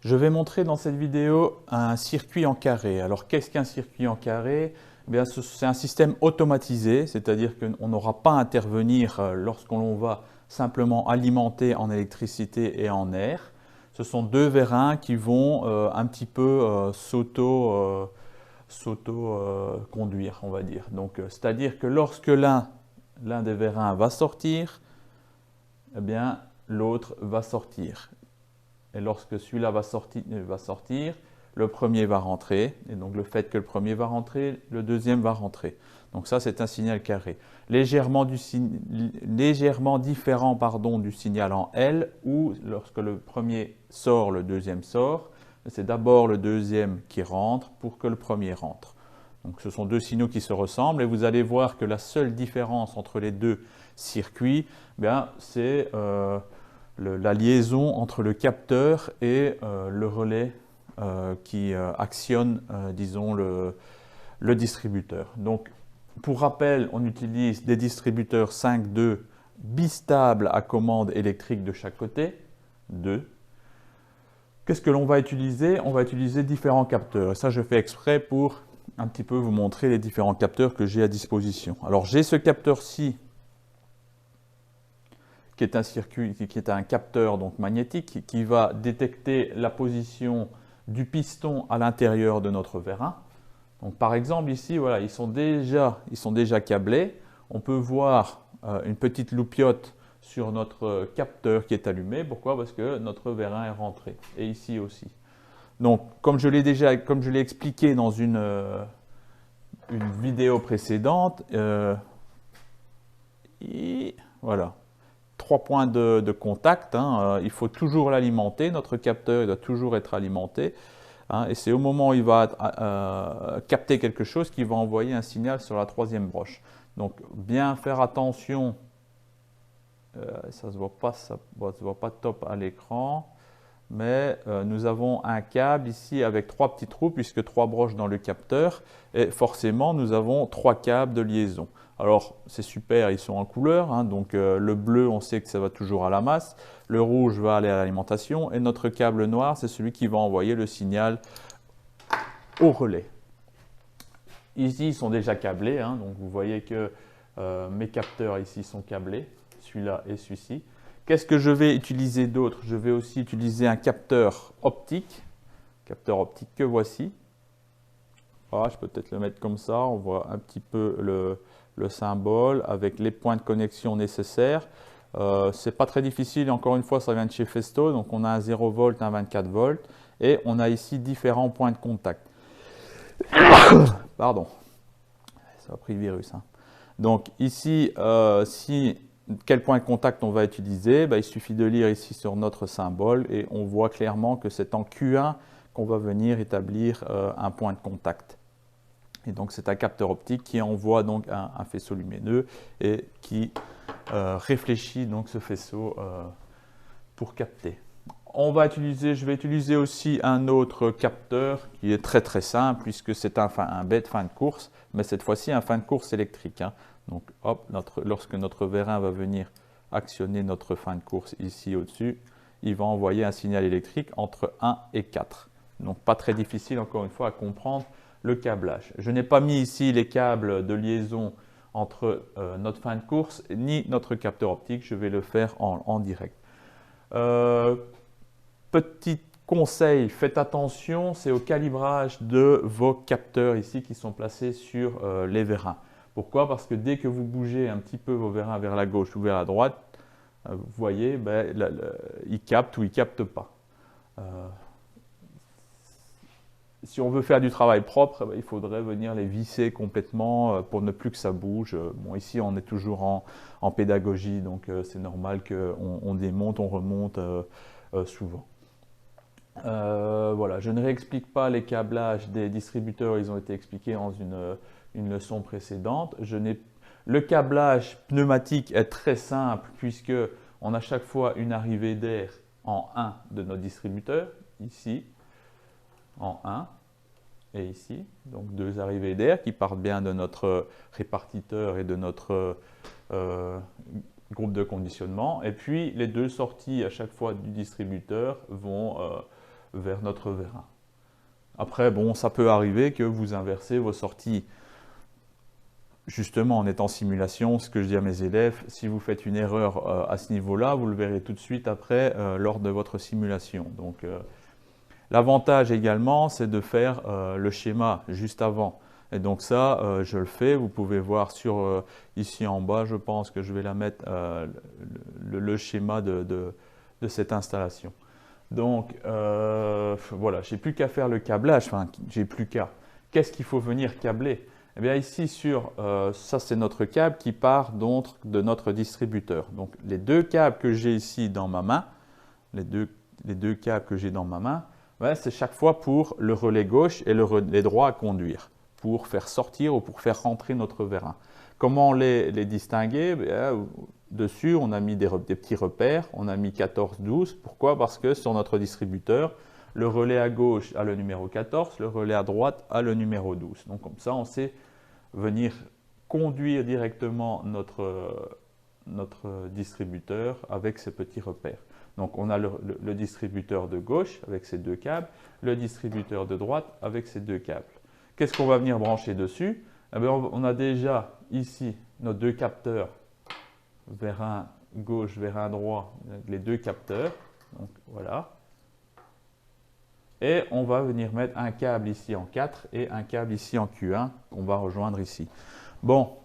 Je vais montrer dans cette vidéo un circuit en carré. Alors qu'est-ce qu'un circuit en carré? C'est un système automatisé, c'est-à-dire qu'on n'aura pas à intervenir lorsqu'on va simplement alimenter en électricité et en air. Ce sont deux vérins qui vont un petit peu s'auto-conduire, on va dire. Donc, c'est-à-dire que lorsque l'un des vérins va sortir, eh bien, l'autre va sortir. Et lorsque celui-là va sortir, le premier va rentrer. Et donc, le fait que le premier va rentrer, le deuxième va rentrer. Donc ça, c'est un signal carré. Légèrement différent du signal en L, où lorsque le premier sort, le deuxième sort. C'est d'abord le deuxième qui rentre pour que le premier rentre. Donc ce sont deux signaux qui se ressemblent et vous allez voir que la seule différence entre les deux circuits, c'est la liaison entre le capteur et le relais qui actionne, disons, le distributeur. Donc, pour rappel, on utilise des distributeurs 5-2 bistables à commande électrique de chaque côté, 2. Qu'est-ce que l'on va utiliser? On va utiliser différents capteurs. Et ça, je fais exprès pour un petit peu vous montrer les différents capteurs que j'ai à disposition. Alors, j'ai ce capteur-ci, qui est un capteur donc magnétique, qui va détecter la position du piston à l'intérieur de notre vérin. Donc, par exemple, ici, voilà, ils sont déjà câblés. On peut voir une petite loupiote sur notre capteur qui est allumé. Pourquoi? Parce que notre vérin est rentré. Et ici aussi. Donc, comme je l'ai expliqué dans une vidéo précédente, voilà. 3 points de contact, il faut toujours l'alimenter, notre capteur doit toujours être alimenté, et c'est au moment où il va capter quelque chose qu'il va envoyer un signal sur la troisième broche. Donc bien faire attention, ça ne se voit pas top à l'écran, mais nous avons un câble ici avec 3 petits trous puisque 3 broches dans le capteur et forcément nous avons 3 câbles de liaison. Alors c'est super, ils sont en couleur, donc le bleu on sait que ça va toujours à la masse, le rouge va aller à l'alimentation et notre câble noir c'est celui qui va envoyer le signal au relais. Ici ils sont déjà câblés, donc vous voyez que mes capteurs ici sont câblés, celui-là et celui-ci. Qu'est-ce que je vais utiliser d'autre? Je vais aussi utiliser un capteur optique que voici. Voilà, je peux peut-être le mettre comme ça, on voit un petit peu le symbole avec les points de connexion nécessaires. C'est pas très difficile, encore une fois ça vient de chez Festo, donc on a un 0 volt, un 24 volts et on a ici différents points de contact. Pardon, ça a pris le virus. Donc ici, quel point de contact on va utiliser? Il suffit de lire ici sur notre symbole et on voit clairement que c'est en Q1 qu'on va venir établir un point de contact. Et donc c'est un capteur optique qui envoie donc un faisceau lumineux et qui réfléchit donc ce faisceau pour capter. Je vais utiliser aussi un autre capteur qui est très très simple puisque c'est un bête fin de course, mais cette fois-ci un fin de course électrique. Donc hop, lorsque notre vérin va venir actionner notre fin de course ici au-dessus, il va envoyer un signal électrique entre 1 et 4. Donc pas très difficile encore une fois à comprendre le câblage. Je n'ai pas mis ici les câbles de liaison entre notre fin de course ni notre capteur optique, je vais le faire en direct. Petit conseil, faites attention, c'est au calibrage de vos capteurs ici qui sont placés sur les vérins. Pourquoi? Parce que dès que vous bougez un petit peu vos vérins vers la gauche ou vers la droite, vous voyez, ils captent ou ils ne captent pas. Si on veut faire du travail propre, il faudrait venir les visser complètement pour ne plus que ça bouge. Bon, ici, on est toujours en pédagogie, donc c'est normal qu'on démonte, on remonte souvent. Voilà, je ne réexplique pas les câblages des distributeurs, ils ont été expliqués dans une leçon précédente. Le câblage pneumatique est très simple puisque on a chaque fois une arrivée d'air en 1 de nos distributeurs, ici, en 1 et ici, donc 2 arrivées d'air qui partent bien de notre répartiteur et de notre groupe de conditionnement. Et puis les 2 sorties à chaque fois du distributeur vont vers notre vérin. Après, bon, ça peut arriver que vous inversez vos sorties. Justement, en étant simulation, ce que je dis à mes élèves, si vous faites une erreur à ce niveau-là, vous le verrez tout de suite après lors de votre simulation. Donc, l'avantage également, c'est de faire le schéma juste avant. Et donc ça, je le fais. Vous pouvez voir sur ici en bas, je pense que je vais la mettre le schéma de cette installation. Donc voilà, j'ai plus qu'à faire le câblage. Enfin, j'ai plus qu'à. Qu'est-ce qu'il faut venir câbler? Eh bien ici sur ça, c'est notre câble qui part donc de notre distributeur. Donc les deux câbles que j'ai ici dans ma main, les deux câbles que j'ai dans ma main, ben, c'est chaque fois pour le relais gauche et le relais droit à conduire, pour faire sortir ou pour faire rentrer notre vérin. Comment les distinguer? Bien, dessus, on a mis des petits repères, on a mis 14, 12. Pourquoi? Parce que sur notre distributeur, le relais à gauche a le numéro 14, le relais à droite a le numéro 12. Donc comme ça, on sait venir conduire directement notre distributeur avec ces petits repères. Donc on a le distributeur de gauche avec ses deux câbles, le distributeur de droite avec ses deux câbles. Qu'est-ce qu'on va venir brancher dessus? Eh bien, on a déjà ici nos deux capteurs, vérin gauche, vérin droit, les deux capteurs. Donc voilà. Et on va venir mettre un câble ici en 4 et un câble ici en Q1 qu'on va rejoindre ici. Bon,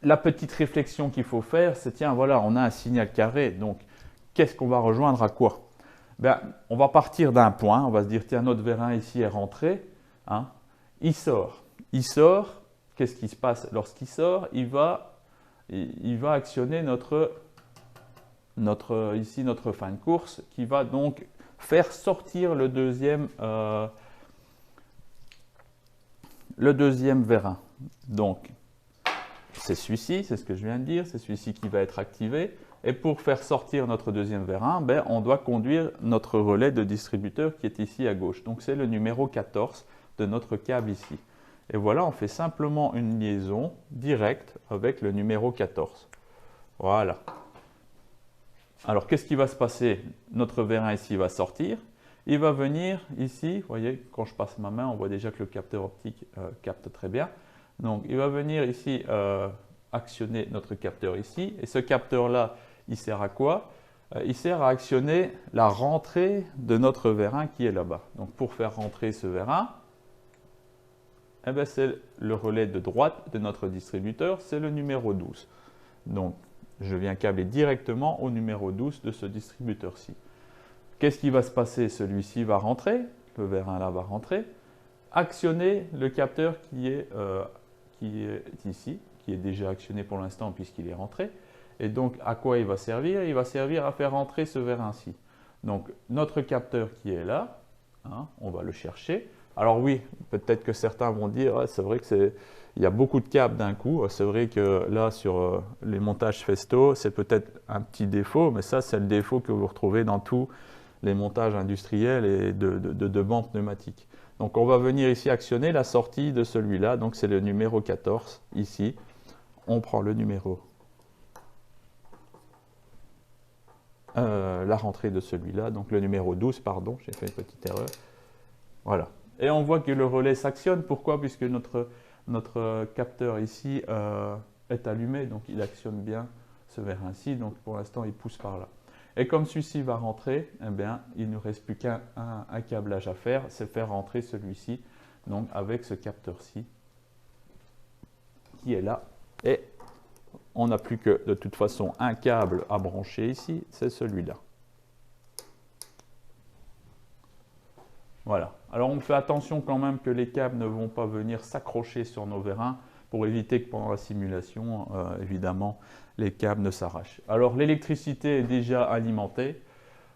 la petite réflexion qu'il faut faire, c'est tiens, voilà, on a un signal carré, donc qu'est-ce qu'on va rejoindre à quoi? Ben, on va partir d'un point, on va se dire tiens, notre vérin ici est rentré, hein, il sort. Il sort, qu'est-ce qui se passe lorsqu'il sort? Il va actionner ici notre fin de course qui va donc faire sortir le deuxième vérin. Donc, c'est celui-ci, c'est ce que je viens de dire, c'est celui-ci qui va être activé. Et pour faire sortir notre deuxième vérin, ben, on doit conduire notre relais de distributeur qui est ici à gauche. Donc, c'est le numéro 14 de notre câble ici. Et voilà, on fait simplement une liaison directe avec le numéro 14. Voilà. Alors, qu'est-ce qui va se passer? Notre vérin ici va sortir. Il va venir ici, vous voyez, quand je passe ma main, on voit déjà que le capteur optique capte très bien. Donc, il va venir ici actionner notre capteur ici. Et ce capteur-là, il sert à quoi? Il sert à actionner la rentrée de notre vérin qui est là-bas. Donc, pour faire rentrer ce vérin, eh bien, c'est le relais de droite de notre distributeur, c'est le numéro 12. Donc, je viens câbler directement au numéro 12 de ce distributeur-ci. Qu'est-ce qui va se passer? Celui-ci va rentrer, le vérin là va rentrer, actionner le capteur qui est ici, qui est déjà actionné pour l'instant puisqu'il est rentré. Et donc, à quoi il va servir? Il va servir à faire rentrer ce vérin-ci. Donc, notre capteur qui est là, hein, on va le chercher. Alors oui, peut-être que certains vont dire, ah, c'est vrai qu'il y a beaucoup de câbles d'un coup. C'est vrai que là, sur les montages Festo, c'est peut-être un petit défaut, mais ça, c'est le défaut que vous retrouvez dans tous les montages industriels et de bancs pneumatiques. Donc, on va venir ici actionner la sortie de celui-là. Donc, c'est le numéro 14 ici. On prend le numéro, la rentrée de celui-là, donc le numéro 12, pardon, j'ai fait une petite erreur. Voilà. Et on voit que le relais s'actionne. Pourquoi? Puisque notre capteur ici est allumé, donc il actionne bien ce vérin-ci. Donc pour l'instant, il pousse par là. Et comme celui-ci va rentrer, eh bien, il ne nous reste plus qu'un câblage à faire, c'est faire rentrer celui-ci, donc avec ce capteur-ci qui est là. Et on n'a plus que de toute façon un câble à brancher ici, c'est celui-là. Voilà. Alors on fait attention quand même que les câbles ne vont pas venir s'accrocher sur nos vérins pour éviter que pendant la simulation, évidemment, les câbles ne s'arrachent. Alors l'électricité est déjà alimentée.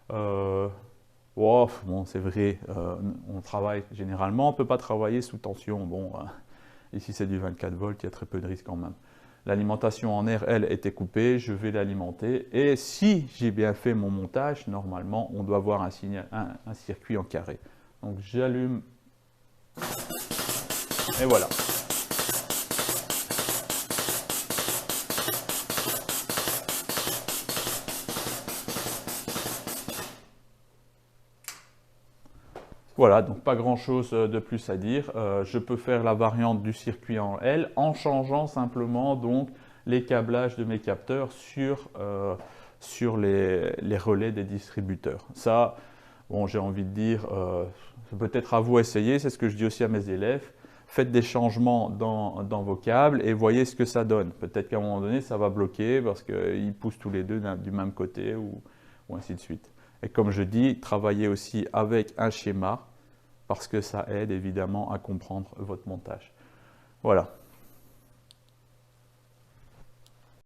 Bon, c'est vrai, on travaille généralement, on ne peut pas travailler sous tension. Bon, ici c'est du 24 volts, il y a très peu de risque quand même. L'alimentation en air, elle, était coupée, je vais l'alimenter. Et si j'ai bien fait mon montage, normalement, on doit avoir un circuit en carré. Donc j'allume et voilà. Voilà, donc pas grand-chose de plus à dire. Je peux faire la variante du circuit en L en changeant simplement donc les câblages de mes capteurs sur les relais des distributeurs. Ça, bon, j'ai envie de dire, c'est peut-être à vous essayer, c'est ce que je dis aussi à mes élèves. Faites des changements dans vos câbles et voyez ce que ça donne. Peut-être qu'à un moment donné, ça va bloquer parce qu'ils poussent tous les deux du même côté ou ainsi de suite. Et comme je dis, travaillez aussi avec un schéma parce que ça aide évidemment à comprendre votre montage. Voilà.